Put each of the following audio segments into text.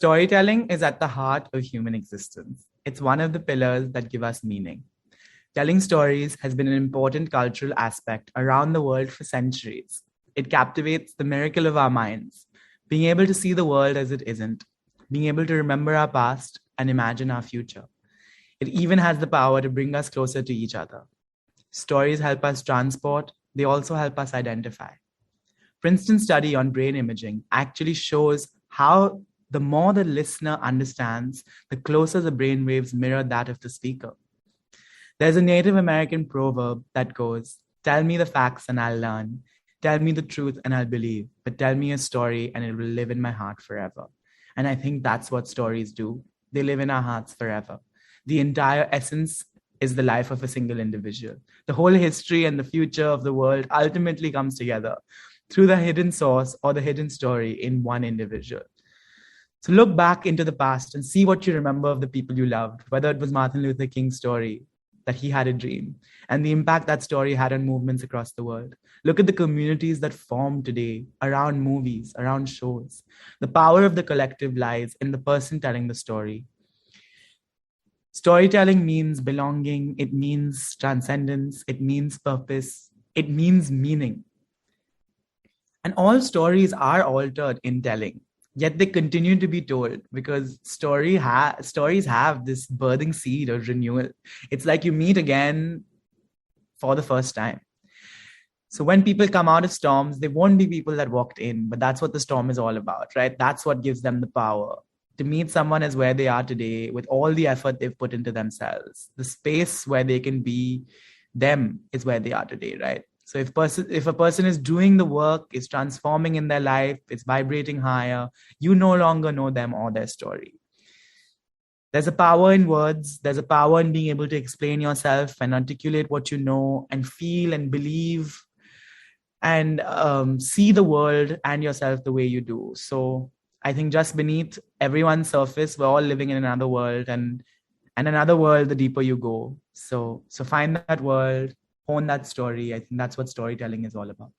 Storytelling is at the heart of human existence. It's one of the pillars that give us meaning. Telling stories has been an important cultural aspect around the world for centuries. It captivates the miracle of our minds, being able to see the world as it isn't, being able to remember our past and imagine our future. It even has the power to bring us closer to each other. Stories help us transport, they also help us identify. Princeton's study on brain imaging actually shows how the more the listener understands, the closer the brain waves mirror that of the speaker. There's a Native American proverb that goes, "Tell me the facts and I'll learn. Tell me the truth and I'll believe. But tell me a story and it will live in my heart forever." And I think that's what stories do. They live in our hearts forever. The entire essence is the life of a single individual. The whole history and the future of the world ultimately comes together through the hidden source or the hidden story in one individual. So look back into the past and see what you remember of the people you loved, whether it was Martin Luther King's story that he had a dream and the impact that story had on movements across the world. Look at the communities that form today around movies, around shows. The power of the collective lies in the person telling the story. Storytelling means belonging, it means transcendence, it means purpose, it means meaning. And all stories are altered in telling, yet they continue to be told because stories have this birthing seed of renewal. It's like you meet again for the first time. So when people come out of storms, they won't be people that walked in, but that's what the storm is all about, right? That's what gives them the power. To meet someone as where they are today with all the effort they've put into themselves. The space where they can be them is where they are today, right? So if a person is doing the work, is transforming in their life, is vibrating higher, you no longer know them or their story. There's a power in words. There's a power in being able to explain yourself and articulate what you know and feel and believe and see the world and yourself the way you do. So I think just beneath everyone's surface, we're all living in another world and another world the deeper you go. So find that world, own that story. I think that's what storytelling is all about.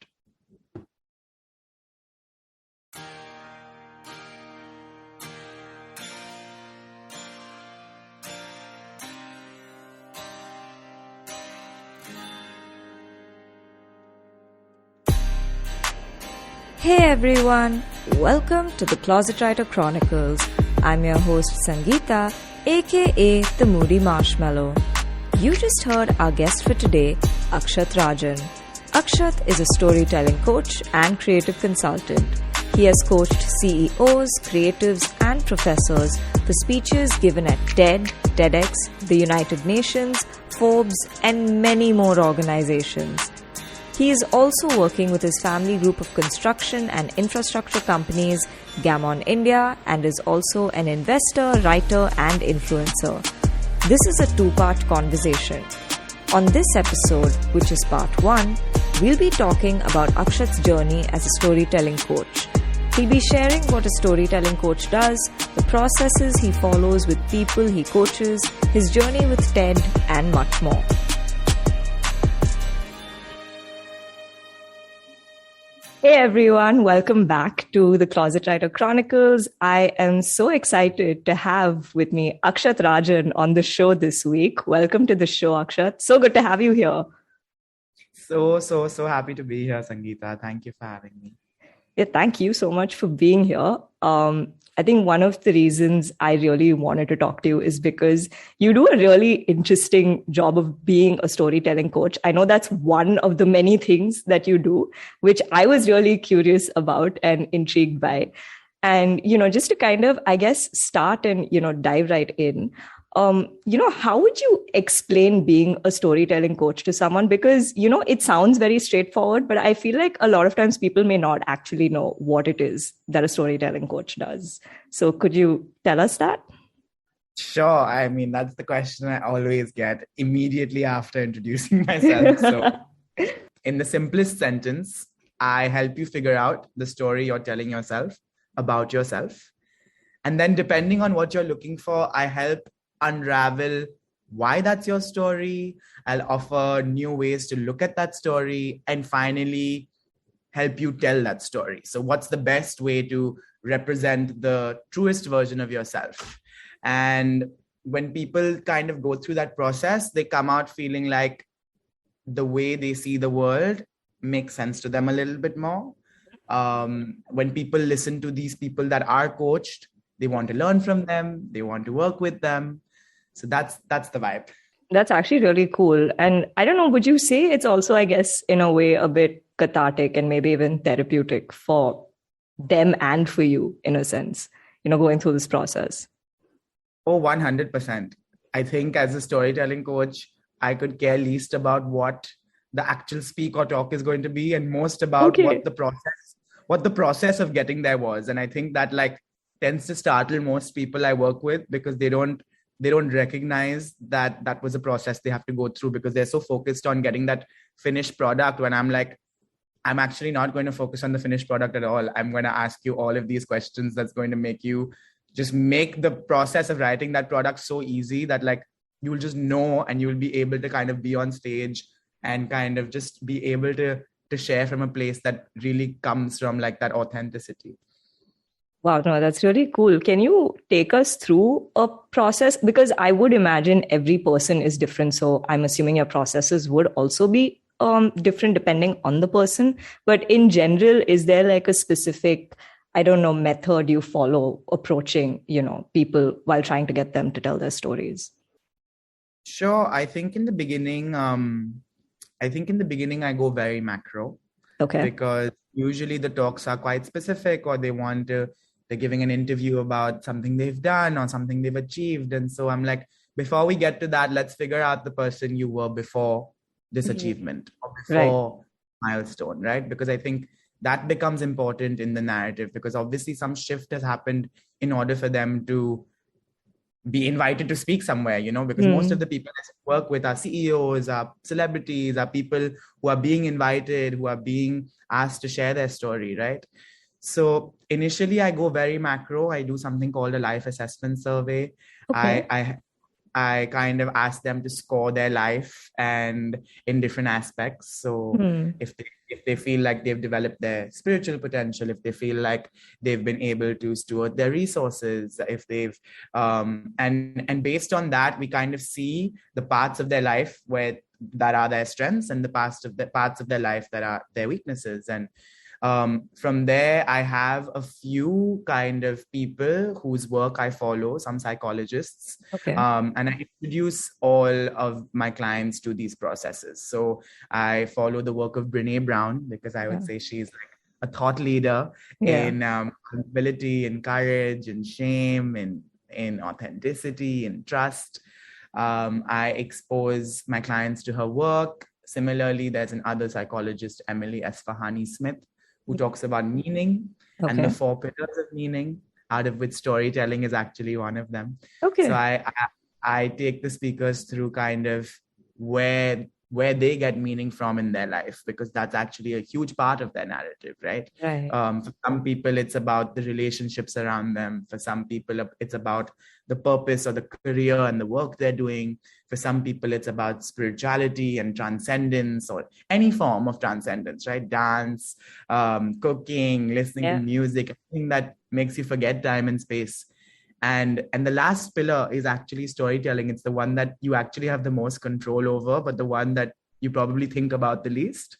Hey everyone, welcome to the Closet Writer Chronicles. I'm your host Sangeeta, aka the Moody Marshmallow. You just heard our guest for today, Akshat Rajan. Akshat is a storytelling coach and creative consultant. He has coached CEOs, creatives, and professors for speeches given at TED, TEDx, the United Nations, Forbes, and many more organizations. He is also working with his family group of construction and infrastructure companies, Gammon India, and is also an investor, writer, and influencer. This is a two-part conversation. On this episode, which is part 1, we'll be talking about Akshat's journey as a storytelling coach. He'll be sharing what a storytelling coach does, the processes he follows with people he coaches, his journey with TED, and much more. Hey everyone, welcome back to the Closet Writer Chronicles. I am so excited to have with me Akshat Rajan on the show this week. Welcome to the show, Akshat. So good to have you here. So happy to be here, Sangeeta. Thank you for having me. Yeah, thank you so much for being here. I think one of the reasons I really wanted to talk to you is because you do a really interesting job of being a storytelling coach. I know that's one of the many things that you do, which I was really curious about and intrigued by. And, just to kind of, I guess, start and, dive right in, how would you explain being a storytelling coach to someone? Because, it sounds very straightforward, but I feel like a lot of times people may not actually know what it is that a storytelling coach does. So could you tell us that? Sure. I mean, that's the question I always get immediately after introducing myself. So in the simplest sentence, I help you figure out the story you're telling yourself about yourself. And then depending on what you're looking for, I help unravel why that's your story. I'll offer new ways to look at that story and finally help you tell that story. So what's the best way to represent the truest version of yourself. And when people kind of go through that process, they come out feeling like the way they see the world makes sense to them a little bit more. When people listen to these people that are coached, they want to learn from them, they want to work with them. So that's the vibe. That's actually really cool. And I don't know, would you say it's also, I guess, in a way, a bit cathartic and maybe even therapeutic for them and for you, in a sense, going through this process? Oh, 100%. I think as a storytelling coach, I could care least about what the actual speak or talk is going to be, and most about what the process of getting there was. And I think that like tends to startle most people I work with, because they don't recognize that that was a process they have to go through, because they're so focused on getting that finished product. When I'm like, I'm actually not going to focus on the finished product at all. I'm going to ask you all of these questions that's going to make you just make the process of writing that product so easy that like you'll just know, and you'll be able to kind of be on stage and kind of just be able to share from a place that really comes from like that authenticity. Wow, no, that's really cool. Can you take us through a process? Because I would imagine every person is different. So I'm assuming your processes would also be different depending on the person. But in general, is there like a specific, I don't know, method you follow approaching, people while trying to get them to tell their stories? Sure. I think in the beginning, I go very macro. Okay. Because usually the talks are quite specific, or they're giving an interview about something they've done or something they've achieved. And so I'm like, before we get to that, let's figure out the person you were before this achievement or before milestone, right? Because I think that becomes important in the narrative, because obviously some shift has happened in order for them to be invited to speak somewhere, because most of the people I work with are CEOs, are celebrities, are people who are being invited, who are being asked to share their story, right? So initially I go very macro. I do something called a life assessment survey. Okay. I kind of ask them to score their life and in different aspects. So if they feel like they've developed their spiritual potential, if they feel like they've been able to steward their resources, if they've and based on that, we kind of see the parts of their life that are their strengths, and the parts of their life that are their weaknesses. And from there, I have a few kind of people whose work I follow, some psychologists, and I introduce all of my clients to these processes. So I follow the work of Brene Brown, because I would say she's like a thought leader in accountability and courage and shame and in authenticity and trust. I expose my clients to her work. Similarly, there's another psychologist, Emily Esfahani Smith, who talks about meaning and the 4 pillars of meaning, out of which storytelling is actually one of them. So I take the speakers through kind of where they get meaning from in their life, because that's actually a huge part of their narrative, right? For some people, it's about the relationships around them. For some people, it's about the purpose or the career and the work they're doing. For some people, it's about spirituality and transcendence, or any form of transcendence, right? Dance, cooking, listening to music, anything that makes you forget time and space. And the last pillar is actually storytelling. It's the one that you actually have the most control over, but the one that you probably think about the least.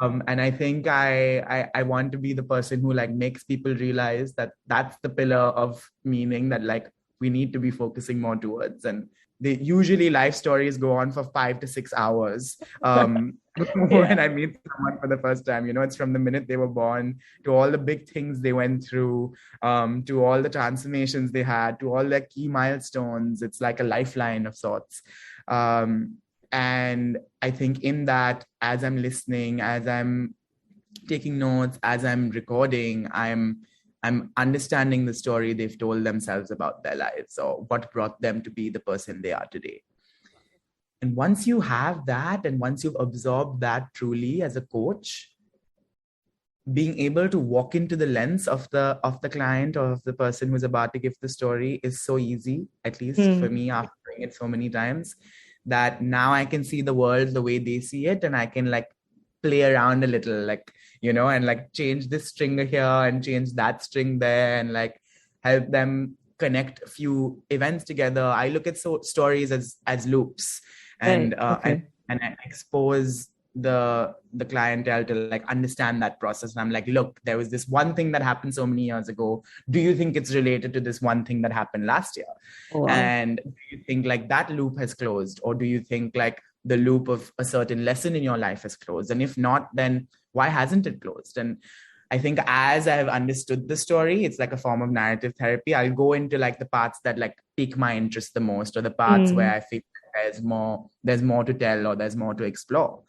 And I think I want to be the person who like makes people realize that that's the pillar of meaning that like we need to be focusing more towards. And usually life stories go on for 5 to 6 hours. When I meet someone for the first time, it's from the minute they were born to all the big things they went through, to all the transformations they had, to all their key milestones. It's like a lifeline of sorts. And I think in that, as I'm listening, as I'm taking notes, as I'm recording, I'm understanding the story they've told themselves about their lives, or what brought them to be the person they are today. And once you have that, and once you've absorbed that truly as a coach, being able to walk into the lens of the client or of the person who's about to give the story is so easy, at least for me, after doing it so many times, that now I can see the world the way they see it, and I can like play around a little. Like and like change this string here and change that string there, and like help them connect a few events together. I look at stories as loops, and Right. Okay. and I expose the clientele to like understand that process. And I'm like, look, there was this one thing that happened so many years ago. Do you think it's related to this one thing that happened last year? Oh, wow. And do you think like that loop has closed, or do you think like the loop of a certain lesson in your life has closed? And if not, then why hasn't it closed? And I think as I've understood the story, it's like a form of narrative therapy. I'll go into like the parts that like pique my interest the most, or the parts where I feel there's more to tell, or there's more to explore.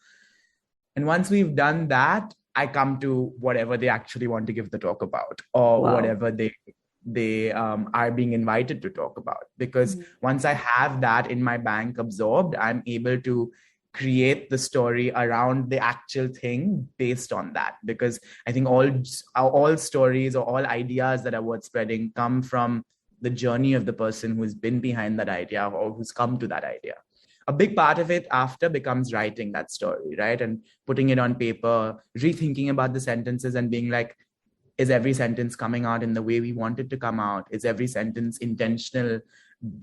And once we've done that, I come to whatever they actually want to give the talk about, or Wow. whatever they are being invited to talk about. Because once I have that in my bank absorbed, I'm able to create the story around the actual thing based on that. Because I think all stories or all ideas that are worth spreading come from the journey of the person who's been behind that idea, or who's come to that idea. A big part of it after becomes writing that story, right? And putting it on paper, rethinking about the sentences and being like, is every sentence coming out in the way we want it to come out? Is every sentence intentional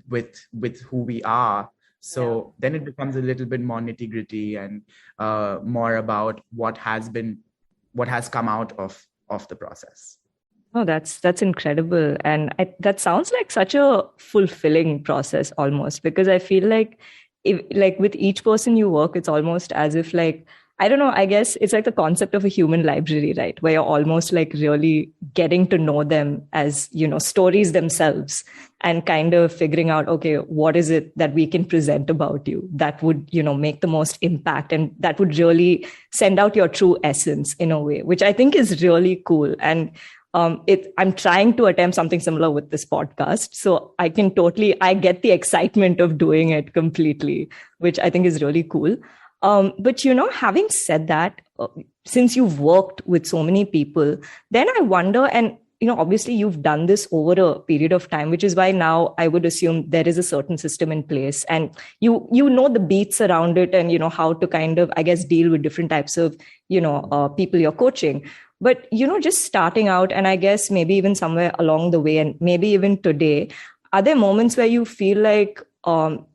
with who we are? So then it becomes a little bit more nitty-gritty and more about what has come out of the process. Oh, that's incredible. And that sounds like such a fulfilling process almost, because I feel like like with each person you work, it's almost as if like, I don't know, I guess it's like the concept of a human library, right? Where you're almost like really getting to know them as, stories themselves, and kind of figuring out, okay, what is it that we can present about you that would, make the most impact, and that would really send out your true essence in a way, which I think is really cool. And I'm trying to attempt something similar with this podcast. So I get the excitement of doing it completely, which I think is really cool. But, having said that, since you've worked with so many people, then I wonder, and, obviously you've done this over a period of time, which is why now I would assume there is a certain system in place, and you know the beats around it, and, how to kind of, I guess, deal with different types of, people you're coaching. But, just starting out, and I guess maybe even somewhere along the way, and maybe even today, are there moments where you feel like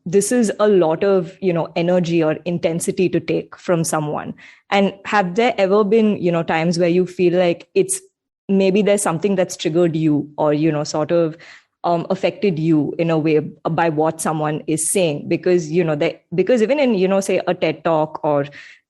this is a lot of, energy or intensity to take from someone? And have there ever been, times where you feel like maybe there's something that's triggered you, or, sort of affected you in a way by what someone is saying? Because, because even in, say a TED talk or,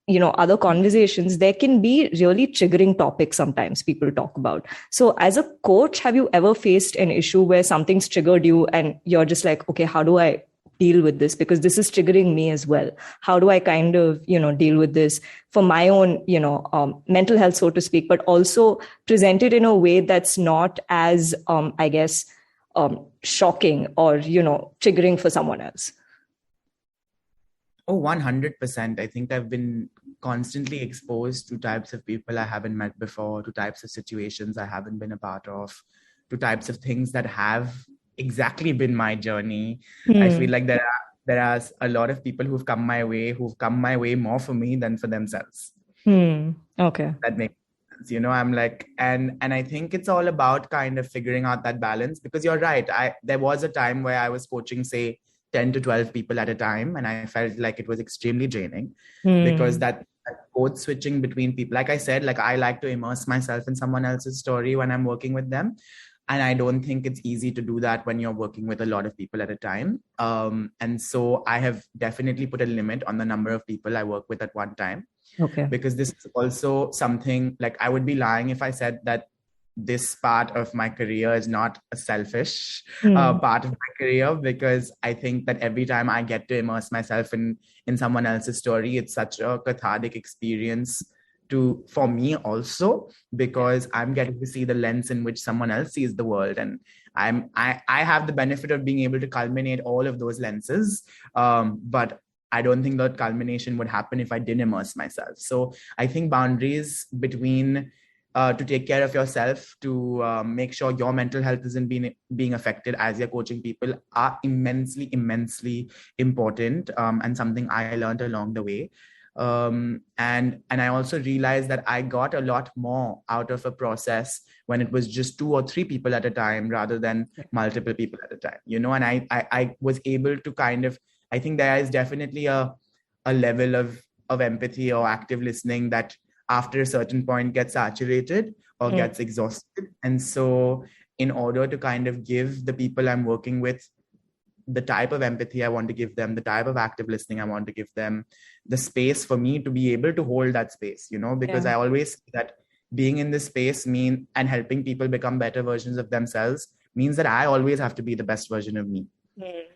other conversations, there can be really triggering topics sometimes people talk about. So as a coach, have you ever faced an issue where something's triggered you and you're just like, okay, how do I deal with this? Because this is triggering me as well. How do I kind of, deal with this for my own, mental health, so to speak, but also present it in a way that's not as, I guess, shocking or, triggering for someone else? Oh, 100%. I think I've been constantly exposed to types of people I haven't met before, to types of situations I haven't been a part of, to types of things that have exactly been my journey. I feel like there are a lot of people who've come my way more for me than for themselves. Okay. That makes sense. I'm like, and I think it's all about kind of figuring out that balance, because you're right. There was a time where I was coaching, say, 10 to 12 people at a time, and I felt like it was extremely draining because that code switching between people, like I said, like I like to immerse myself in someone else's story when I'm working with them. And I don't think it's easy to do that when you're working with a lot of people at a time. And so I have definitely put a limit on the number of people I work with at one time. Okay. Because this is also something, like I would be lying if I said that this part of my career is not a selfish part of my career, because I think that every time I get to immerse myself in someone else's story, it's such a cathartic experience for me also, because I'm getting to see the lens in which someone else sees the world. And I have the benefit of being able to culminate all of those lenses. But I don't think that culmination would happen if I didn't immerse myself. So I think boundaries between to take care of yourself, to make sure your mental health isn't being affected as you're coaching people, are immensely important, and something I learned along the way. And I also realized that I got a lot more out of a process when it was just 2 or 3 people at a time rather than multiple people at a time, and I was able to kind of, I think there is definitely a level of empathy or active listening that after a certain point gets saturated or gets exhausted. And so in order to kind of give the people I'm working with the type of empathy I want to give them, the type of active listening I want to give them, the space for me to be able to hold that space, because I always see that being in this space and helping people become better versions of themselves means that I always have to be the best version of me.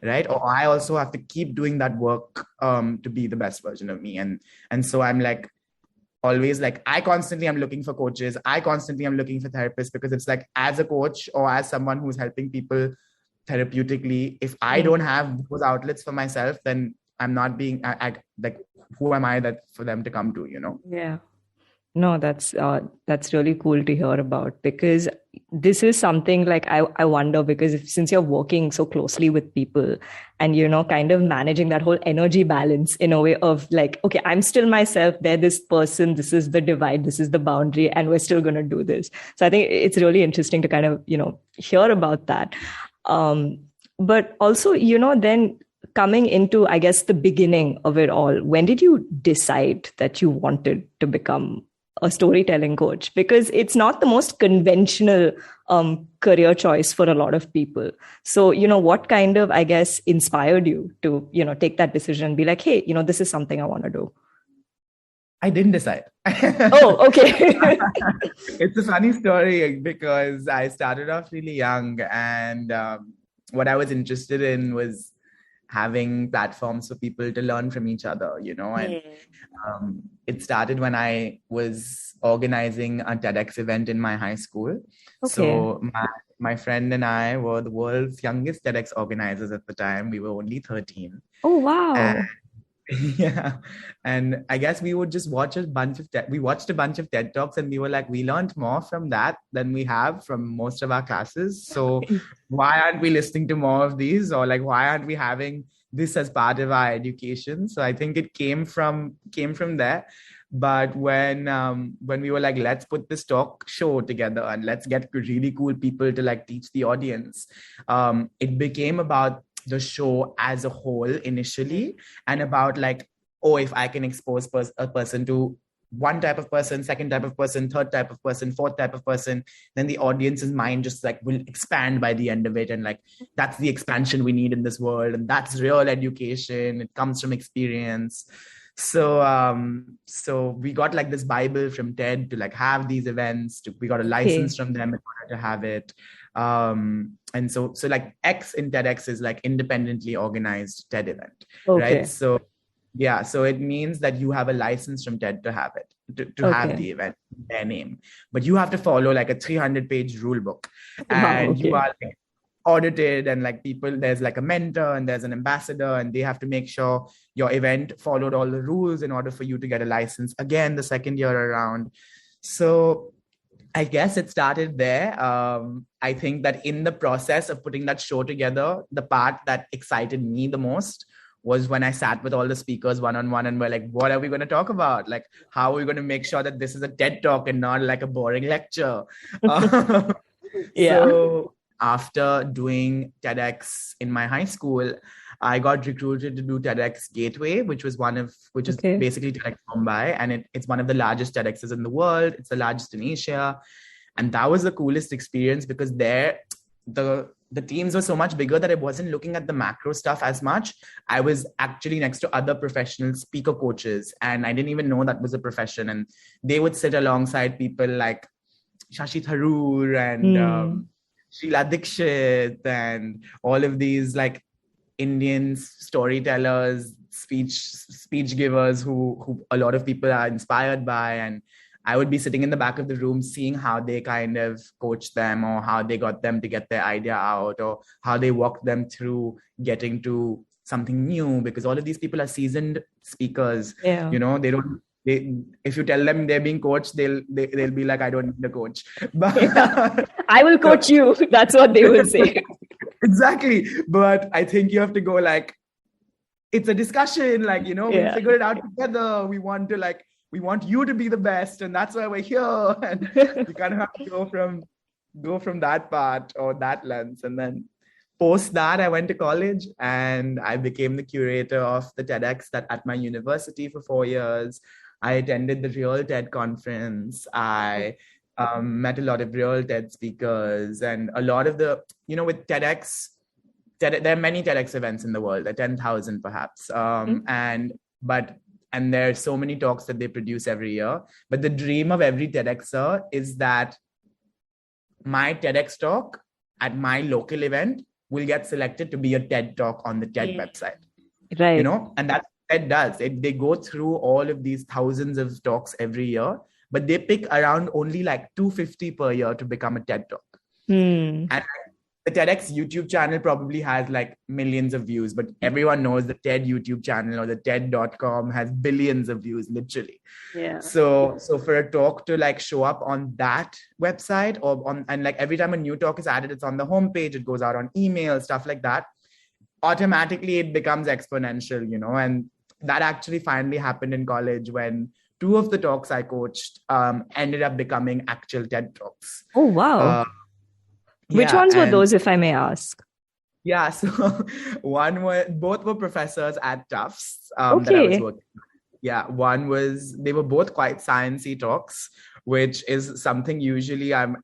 Right. Or I also have to keep doing that work to be the best version of me. And so I'm like, always like, I constantly am looking for coaches. I constantly am looking for therapists, because it's like, as a coach or as someone who's helping people therapeutically, if I don't have those outlets for myself, then I'm not being like, who am I that for them to come to, Yeah. No, that's really cool to hear about, because this is something like I wonder, because since you're working so closely with people and, kind of managing that whole energy balance in a way of like, okay, I'm still myself, they're this person, this is the divide, this is the boundary, and we're still going to do this. So I think it's really interesting to kind of, hear about that. But also, then coming into, I guess, the beginning of it all, when did you decide that you wanted to become a storytelling coach? Because it's not the most conventional career choice for a lot of people. So, what kind of, I guess, inspired you to, take that decision and be like, hey, this is something I want to do? I didn't decide. Oh, okay. It's a funny story because I started off really young, and what I was interested in was having platforms for people to learn from each other, and it started when I was organizing a TEDx event in my high school. Okay. So my friend and I were the world's youngest TEDx organizers at the time. We were only 13. Oh, wow. And I guess we would just watch we watched a bunch of TED Talks, and we were like, we learned more from that than we have from most of our classes. So why aren't we listening to more of these? Or like, why aren't we having this as part of our education? So I think it came from there. But when we were like, let's put this talk show together and let's get really cool people to like teach the audience, it became about the show as a whole initially, and about like, oh, if I can expose a person to one type of person, second type of person, third type of person, fourth type of person, then the audience's mind just like will expand by the end of it. And like, that's the expansion we need in this world. And that's real education. It comes from experience. So we got like this Bible from TED to like have these events. We got a license from them in order to have it. And so like X in TEDx is like independently organized TED event, right? So yeah, so it means that you have a license from TED to have it, to have the event in their name, but you have to follow like a 300-page rule book, and you are like audited, and like there's like a mentor and there's an ambassador, and they have to make sure your event followed all the rules in order for you to get a license again the second year around. So I guess it started there. I think that in the process of putting that show together, the part that excited me the most was when I sat with all the speakers one-on-one and we're like, what are we going to talk about? Like, how are we going to make sure that this is a TED Talk and not like a boring lecture? So after doing TEDx in my high school, I got recruited to do TEDx Gateway, which is basically TEDx Mumbai, and it's one of the largest TEDx's in the world. It's the largest in Asia, and that was the coolest experience because there the teams were so much bigger that I wasn't looking at the macro stuff as much. I was actually next to other professional speaker coaches, and I didn't even know that was a profession. And they would sit alongside people like Shashi Tharoor and Sheila Dikshit and all of these like Indian storytellers, speech givers who a lot of people are inspired by. And I would be sitting in the back of the room seeing how they kind of coached them, or how they got them to get their idea out, or how they walked them through getting to something new, because all of these people are seasoned speakers. If you tell them they're being coached, they'll be like, I don't need a coach. But I will coach you. That's what they will say. Exactly. But I think you have to go like, it's a discussion, like, we Yeah. figure it out together. We want you to be the best, and that's why we're here. And you kind of have to go from that part or that lens. And then post that, I went to college and I became the curator of the TEDx at my university for 4 years. I attended the Real TED conference. I met a lot of real TED speakers, and a lot of the, with TEDx, there are many TEDx events in the world, 10,000 perhaps. And there are so many talks that they produce every year. But the dream of every TEDxer is that my TEDx talk at my local event will get selected to be a TED talk on the TED website. Right. And that's what TED does. They go through all of these thousands of talks every year, but they pick around only like 250 per year to become a TED talk. And the TEDx YouTube channel probably has like millions of views, but everyone knows the TED YouTube channel or the TED.com has billions of views, literally. Yeah. So for a talk to like show up on that website and like every time a new talk is added, it's on the homepage, it goes out on email, stuff like that. Automatically, it becomes exponential, and that actually finally happened in college when 2 of the talks I coached ended up becoming actual TED talks. Oh, wow. Which ones were those, if I may ask? Yeah, so both were professors at Tufts that I was working with. Yeah, they were both quite sciencey talks, which is something usually I'm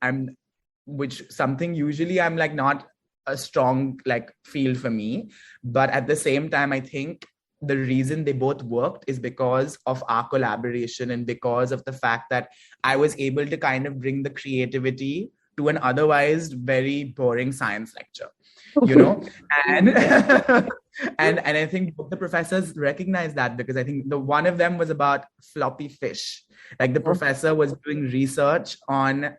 like not a strong like field for me. But at the same time, I think the reason they both worked is because of our collaboration and because of the fact that I was able to kind of bring the creativity to an otherwise very boring science lecture, and and I think both the professors recognize that, because I think one of them was about floppy fish. Like the professor was doing research on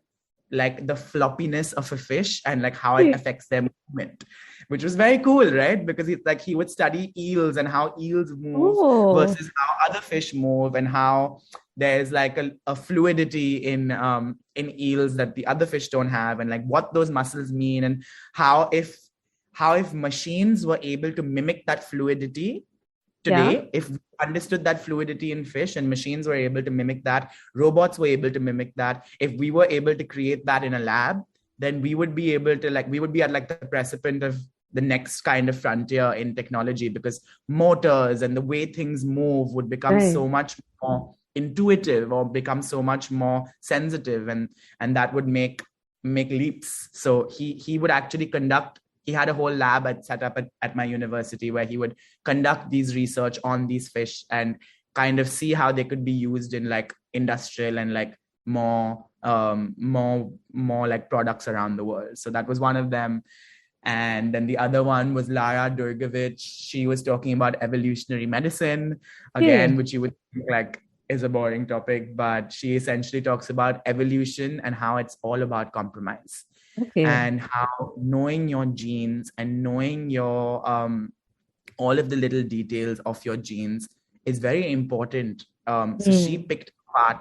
like the floppiness of a fish and like how it affects their movement, which was very cool, right? Because he would study eels and how eels move versus how other fish move, and how there's like a fluidity in eels that the other fish don't have, and like what those muscles mean, and how if machines were able to mimic that fluidity today, if we understood that fluidity in fish and machines were able to mimic that, robots were able to mimic that, if we were able to create that in a lab, then we would be able to we would be at like the precipice of the next kind of frontier in technology, because motors and the way things move would become so much more intuitive or become so much more sensitive, and that would make leaps. So he would actually he had a whole lab set up at my university where he would conduct these research on these fish and kind of see how they could be used in like industrial and like more like products around the world. So that was one of them. And then the other one was Lara Durgovich. She was talking about evolutionary medicine, again, which you would think like is a boring topic, but she essentially talks about evolution and how it's all about compromise. And how knowing your genes and knowing your all of the little details of your genes is very important. So she picked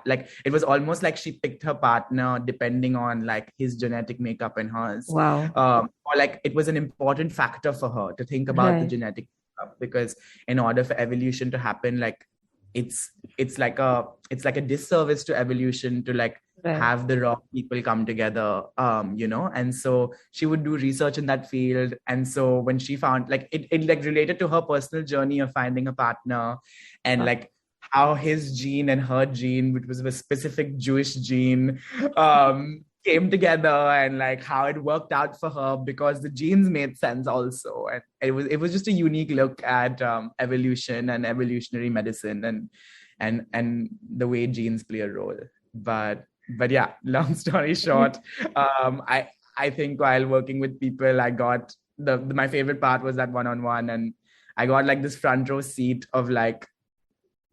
like it was almost like she picked her partner depending on like his genetic makeup and hers. Or like it was an important factor for her to think about the genetic makeup, because in order for evolution to happen, like it's like a disservice to evolution to like have the wrong people come together, and so she would do research in that field. And so when she found like it like related to her personal journey of finding a partner, and like how his gene and her gene, which was a specific Jewish gene, came together, and like how it worked out for her because the genes made sense also. And it was just a unique look at evolution and evolutionary medicine and the way genes play a role. But yeah, long story short, I think while working with people, I got my favorite part was that one-on-one, and I got like this front row seat of like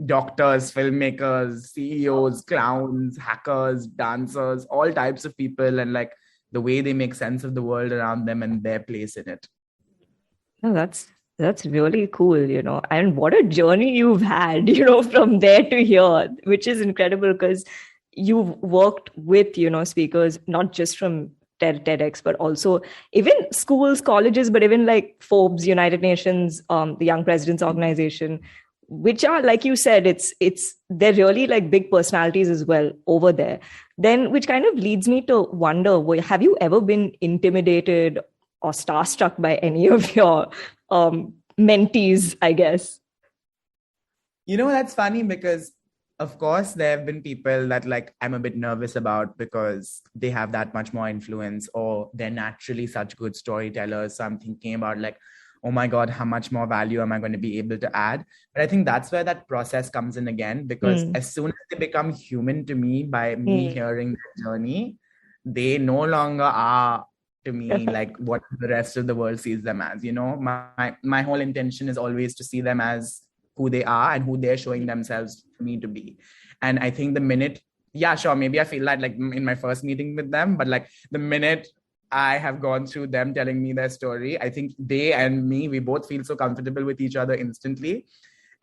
doctors, filmmakers, CEOs, clowns, hackers, dancers, all types of people, and like the way they make sense of the world around them and their place in it. Oh, that's really cool, and what a journey you've had, from there to here, which is incredible because you've worked with, speakers, not just from TEDx, but also even schools, colleges, but even like Forbes, United Nations, the Young Presidents Organization, which are, like you said, they're really like big personalities as well over there. Then, which kind of leads me to wonder, have you ever been intimidated or starstruck by any of your mentees, I guess? That's funny because, of course, there have been people that like I'm a bit nervous about because they have that much more influence or they're naturally such good storytellers. So I'm thinking about like, oh my God, how much more value am I going to be able to add? But I think that's where that process comes in again, because as soon as they become human to me by me hearing their journey, they no longer are to me like what the rest of the world sees them as. My whole intention is always to see them as who they are and who they're showing themselves to me to be. And I think the minute, yeah, sure, maybe I feel like in my first meeting with them, but like the minute I have gone through them telling me their story, I think they and me, we both feel so comfortable with each other instantly.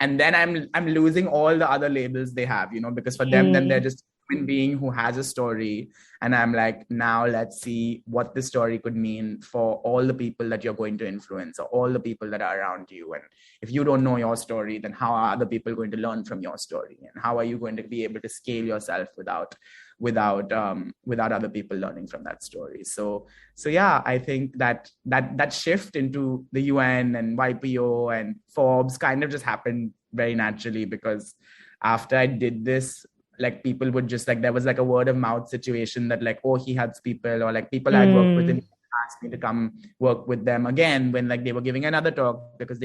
And then I'm losing all the other labels they have, because for them, then they're just a human being who has a story. And I'm like, now let's see what this story could mean for all the people that you're going to influence or all the people that are around you. And if you don't know your story, then how are other people going to learn from your story? And how are you going to be able to scale yourself without other people learning from that story? So yeah, I think that shift into the UN and YPO and Forbes kind of just happened very naturally, because after I did this, like people would just like, there was like a word of mouth situation that like, oh, he helps people, or like people I'd worked with him asked me to come work with them again when like they were giving another talk, because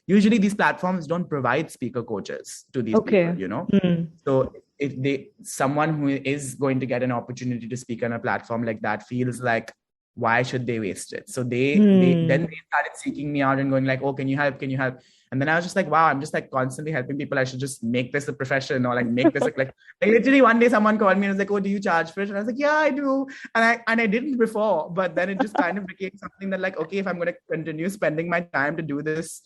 usually these platforms don't provide speaker coaches to these people, So if someone who is going to get an opportunity to speak on a platform like that feels like, why should they waste it? So they started seeking me out and going like, oh, can you help? And then I was just like, wow, I'm just like constantly helping people. I should just make this a profession, or like make this like literally one day someone called me and was like, oh, do you charge for it? And I was like, yeah, I do. And I didn't before, but then it just kind of became something that like, okay, if I'm going to continue spending my time to do this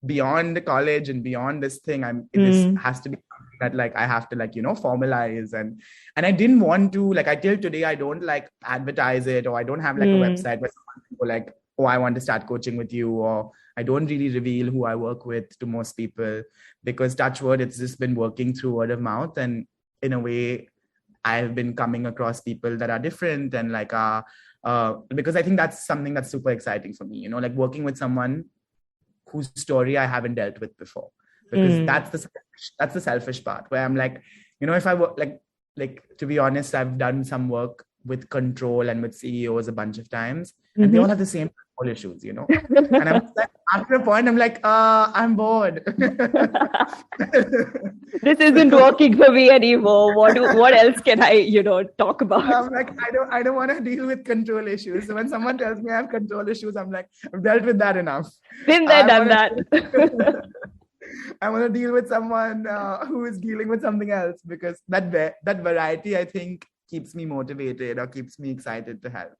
beyond the college and beyond this thing, this has to be something that like I have to like, formalize. And I didn't want to, like, until today, I don't like advertise it, or I don't have like a website where someone can go like, oh, I want to start coaching with you, or I don't really reveal who I work with to most people, because touch wood, it's just been working through word of mouth. And in a way, I've been coming across people that are different and like, because I think that's something that's super exciting for me, like working with someone whose story I haven't dealt with before, because that's the selfish part where I'm like, if I work like to be honest, I've done some work with Control and with CEOs a bunch of times, and they all have the same issues, and I'm like, after a point, I'm like, I'm bored. This isn't working for me anymore. What else can I, talk about? I'm like, I don't want to deal with control issues. So when someone tells me I have control issues, I'm like, I've dealt with that enough. Been there, done that. I want to deal with someone who is dealing with something else, because that variety, I think, keeps me motivated or keeps me excited to help,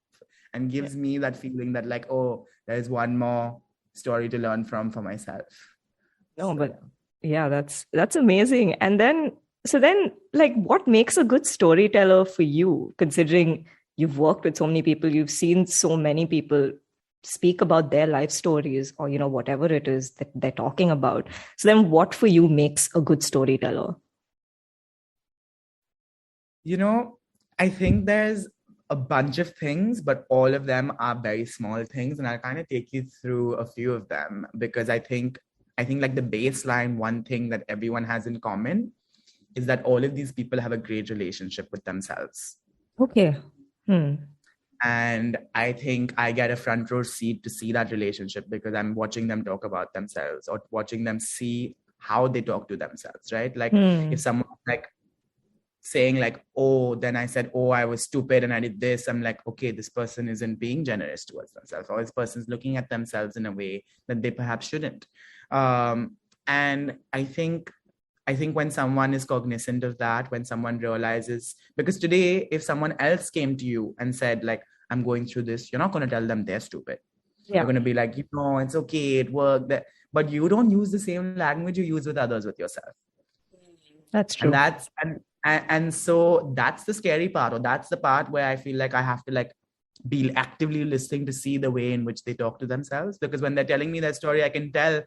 and gives me that feeling that like, oh, there's one more story to learn from for myself. No, but yeah, that's amazing. And then like, what makes a good storyteller for you, considering you've worked with so many people, you've seen so many people speak about their life stories, or, whatever it is that they're talking about. So then what for you makes a good storyteller? I think there's a bunch of things, but all of them are very small things. And I'll kind of take you through a few of them, because I think like the baseline, one thing that everyone has in common is that all of these people have a great relationship with themselves. Okay. And I think I get a front row seat to see that relationship, because I'm watching them talk about themselves, or watching them see how they talk to themselves, right? Like if someone like saying like, oh, then I said, oh, I was stupid and I did this, I'm like, okay, this person isn't being generous towards themselves, or this person's looking at themselves in a way that they perhaps shouldn't. And I think when someone is cognizant of that, when someone realizes, because today, if someone else came to you and said like, I'm going through this, you're not going to tell them they're stupid. Yeah. You're going to be like, it's okay, it worked. But you don't use the same language you use with others with yourself. That's true. And so that's the scary part, or that's the part where I feel like I have to like be actively listening to see the way in which they talk to themselves. Because when they're telling me their story, I can tell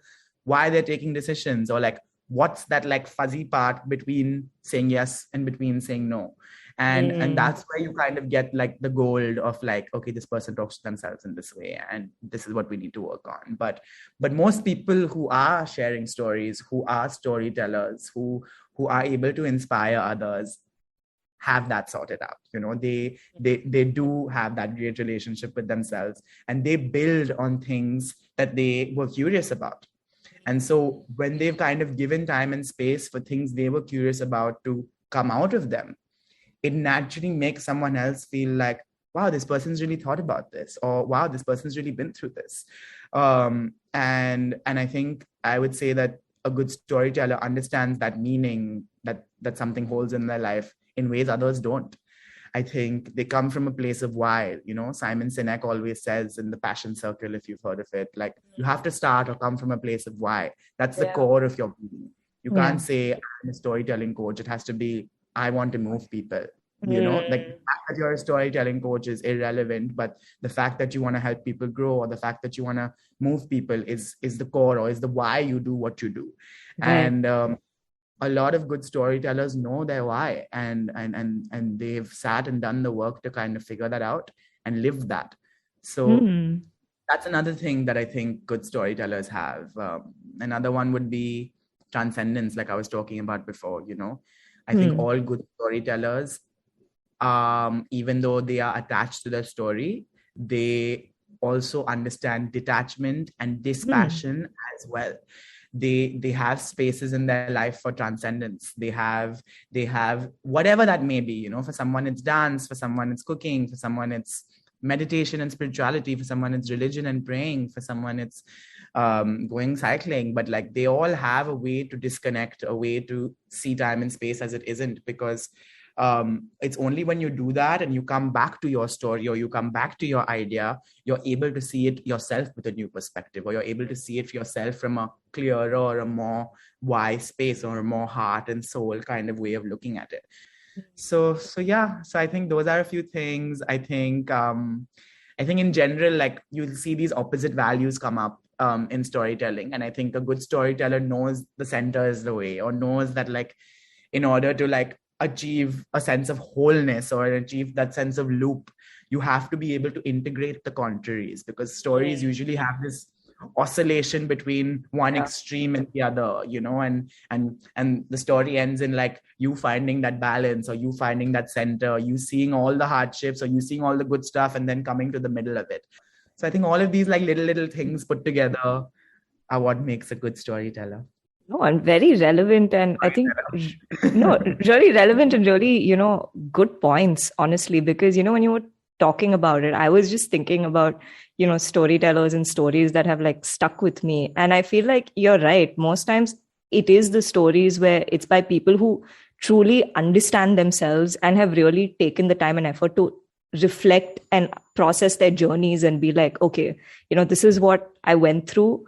why they're taking decisions, or like what's that like fuzzy part between saying yes and between saying no. And that's where you kind of get like the gold of like, okay, this person talks to themselves in this way, and this is what we need to work on. But most people who are sharing stories, who are storytellers, who are able to inspire others, have that sorted out. They do have that great relationship with themselves, and they build on things that they were curious about. And so when they've kind of given time and space for things they were curious about to come out of them, it naturally makes someone else feel like, wow, this person's really thought about this, or wow, this person's really been through this. And I think I would say that a good storyteller understands that meaning that something holds in their life in ways others don't. I think they come from a place of why. Simon Sinek always says in the Passion Circle, if you've heard of it, like you have to start or come from a place of why. That's the core of your being. You can't say I'm a storytelling coach. It has to be, I want to move people. Like the fact that you're a storytelling coach is irrelevant, but the fact that you want to help people grow, or the fact that you want to move people is the core, or is the why you do what you do. Right. And a lot of good storytellers know their why, and they've sat and done the work to kind of figure that out and live that. So that's another thing that I think good storytellers have. Another one would be transcendence, like I was talking about before. I think all good storytellers, even though they are attached to the story, they also understand detachment and dispassion as well. They have spaces in their life for transcendence. They have whatever that may be. For someone it's dance, for someone it's cooking, for someone it's meditation and spirituality, for someone it's religion and praying, for someone it's going cycling. But like they all have a way to disconnect, a way to see time and space as it isn't, because it's only when you do that and you come back to your story, or you come back to your idea, you're able to see it yourself with a new perspective, or you're able to see it for yourself from a clearer or a more wise space, or a more heart and soul kind of way of looking at it. So I think those are a few things. I think in general, like you'll see these opposite values come up in storytelling. And I think a good storyteller knows the center is the way, or knows that like in order to like achieve a sense of wholeness or achieve that sense of loop, you have to be able to integrate the contraries, because stories usually have this oscillation between one extreme and the other, and the story ends in like you finding that balance, or you finding that center, you seeing all the hardships, or you seeing all the good stuff, and then coming to the middle of it. So I think all of these like little things put together are what makes a good storyteller. No, and very relevant. And I think, really relevant and really, good points, honestly, because, when you were talking about it, I was just thinking about, storytellers and stories that have like stuck with me. And I feel like you're right. Most times it is the stories where it's by people who truly understand themselves and have really taken the time and effort to reflect and process their journeys and be like, okay, this is what I went through.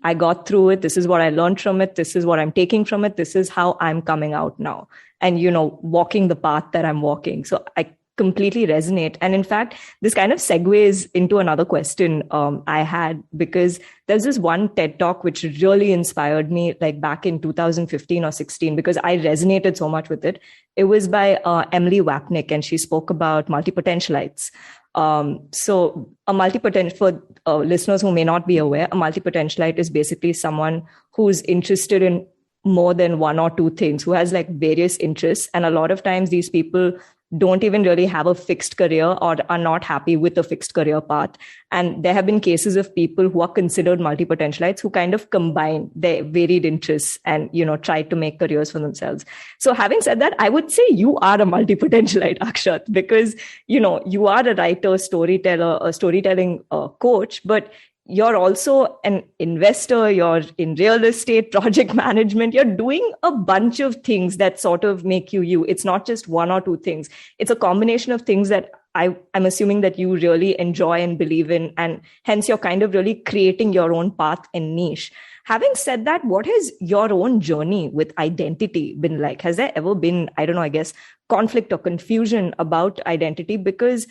I got through it. This is what I learned from it. This is what I'm taking from it. This is how I'm coming out now. And, walking the path that I'm walking. So I completely resonate. And in fact, this kind of segues into another question I had, because there's this one TED Talk which really inspired me, like back in 2015 or 16, because I resonated so much with it. It was by Emily Wapnick, and she spoke about multipotentialites. So a multipotential, for listeners who may not be aware, a multipotentialite is basically someone who's interested in more than one or two things, who has like various interests. And a lot of times these people don't even really have a fixed career, or are not happy with a fixed career path. And there have been cases of people who are considered multipotentialites who kind of combine their varied interests and, try to make careers for themselves. So having said that, I would say you are a multipotentialite, Akshat, because, you are a writer, storyteller, a storytelling coach, but you're also an investor, you're in real estate, project management, you're doing a bunch of things that sort of make you. It's not just one or two things. It's a combination of things that I'm assuming that you really enjoy and believe in, and hence you're kind of really creating your own path and niche. Having said that, what has your own journey with identity been like? Has there ever been, I don't know, I guess, conflict or confusion about identity, because,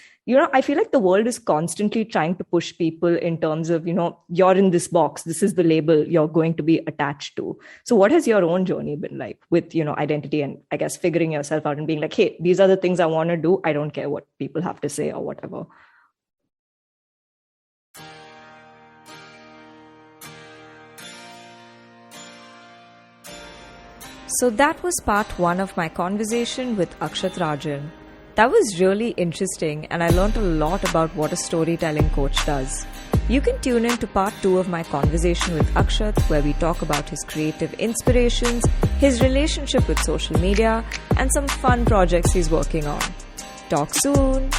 I feel like the world is constantly trying to push people in terms of, you're in this box, this is the label you're going to be attached to. So what has your own journey been like with, identity, and I guess figuring yourself out and being like, hey, these are the things I want to do. I don't care what people have to say or whatever. So that was part 1 of my conversation with Akshat Rajan. That was really interesting, and I learned a lot about what a storytelling coach does. You can tune in to part 2 of my conversation with Akshat, where we talk about his creative inspirations, his relationship with social media, and some fun projects he's working on. Talk soon!